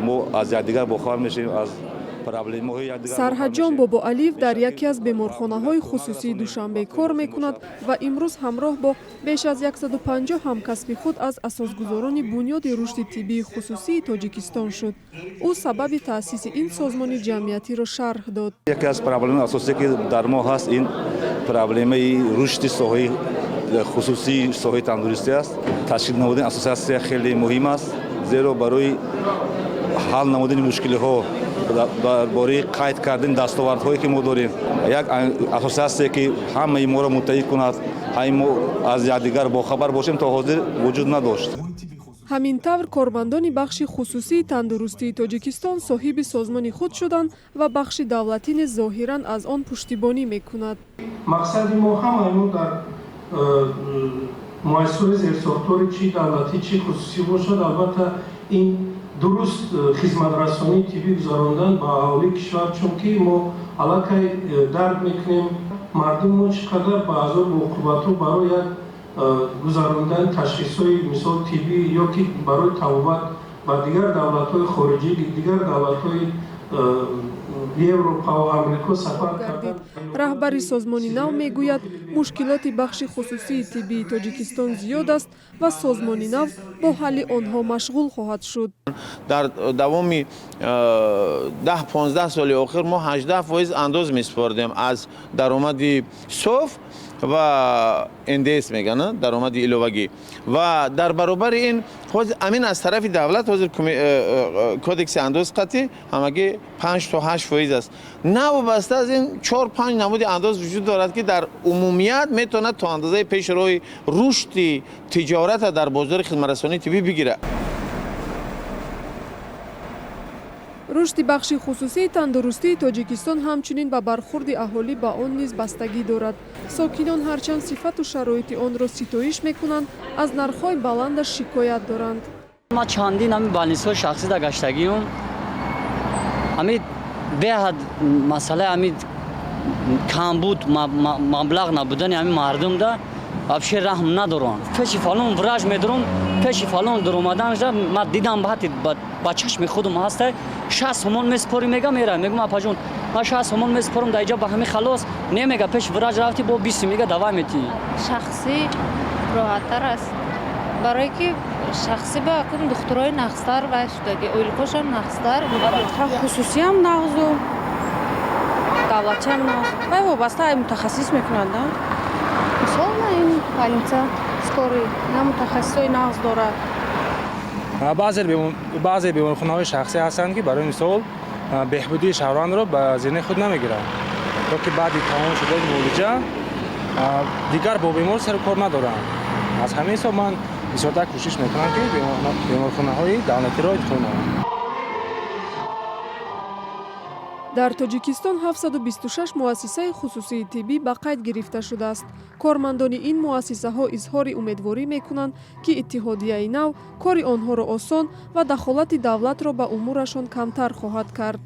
мо аз якдигар бохабар мешавем аз проблемаҳои якдигар. Сарҳаҷон Бобоалиев дар яке аз беморхонаҳои хусусии Душанбе кор мекунад ва имрӯз ҳамроҳ бо беш аз 150 ҳамкасби худ аз асосгузорони бунёди рушди тиббии хусусии Тоҷикистон шуд. Ӯ сабаби таъсиси ин созмони ҷамъиятиро шарҳ дод. Яке аз проблемаи асосие ки дар мо ҳаст ин проблемаи рушди соҳаи хусусии соҳаи тандурустӣ аст. Ташкил намудани асосиатсия хеле муҳим аст, зеро барои ҳал намудани мушкилиҳо дар бораи қайд кардани дастовардҳое ки мо дорем, як асосиатсия ки ҳамаи моро муттаҳид кунад, ҳамаи мо аз якдигар бохабар бошем, то ҳозир вуҷуд надошт. ҳамин тавр кормандони бахши хусусии тандурустии Тоҷикистон соҳиби созмони худ шуданд ва бахши давлатӣ низ зоҳиран аз он пуштибонӣ мекунад. мақсади мо ҳамаи мо дар муассисаҳои зерсохтори чӣ давлатӣ чӣ хусусӣ бошад, албатта ин дуруст хизматрасонии тиббӣ гузарондан ба аҳолии кишвар, чунки мо аллакай дарк мекунем мардуми мо чӣ қадар ба азоб уқубатҳо барои як гузарондани ташхисҳои мисол тиббӣ ё ки барои табобат ба дигар давлатҳои хориҷӣ, дигар давлатҳои Европа ва Амрико сафар кардан. Раҳбари созмони нав мегӯяд, мушкилоти бахши хусусии тиббии Тоҷикистон зиёд аст ва созмони нав бо ҳалли онҳо машғул хоҳад шуд. дар давоми 10-15 соли охир мо 18% андоз месупордем аз даромади соф ва НДС меган даромади иловагӣ ва дар баробари ин ҳозир амин аз тарафи давлат ҳозир кодекси андоз қатъӣ ҳамагӣ 5 то 8% аст. Навобаста аз ин 4-5 намуди андоз вуҷуд дорад ки дар умумият метавонад то андозаи пешроҳи рушди тиҷората дар бозори хизматрасонии тиббӣ бигирад. рушди бахши хусусии тандурустии Тоҷикистон ҳамчунин ба бархурди аҳолӣ ба он низ бастагӣ дорад. Сокинон ҳарчанд сифату шароити онро ситоиш мекунанд, аз нархҳои баландаш шикоят доранд. ма чандин ҳами балнисҳои шахсӣ да гаштагиём, ҳами беҳад масъалаи ҳами камбуд маблағ набудани ҳами мардум да вообще раҳм надоранд. Пеши фалон враҷ медорам, пеши фалон дуромаданша ма дидам ба чашми худам ҳаста 60 сомон месупорӣ мега мера мегум апаҷон ма 60 сомон месупорам дар иҷа ба ҳами халос немега пеши враҷ рафти бо 20 мега давай метӣ. Шахсӣ роҳаттар аст, барое ки шахсӣ ба кум духтурои нағзтар ва шудаги оиликошам нағзтар хусусиям нағзу давлатиам нағз ва вобаста мутахассис мекунанд. Мисол на ин больница скорый на мутахассисои нағз дорад. баъзе беморхонаҳои шахсӣ ҳастанд ки барои мисол беҳбудии шаҳрвандро ба зинни худ намегиранд, то ки баъди тамом шудани муолиҷа дигар бо бемор сару кор надоранд. аз ҳамин ҳисоб ман бисёртар кӯшиш мекунам ки беморхонаҳои давлатиро интихоб намоям. дар Тоҷикистон 726 муассисаи хусусии тиббӣ ба қайд гирифта шудааст. Кормандони ин муассисаҳо изҳори умедворӣ мекунанд, ки иттиҳодияи нав кори онҳоро осон ва дахолати давлатро ба умурашон камтар хоҳад кард.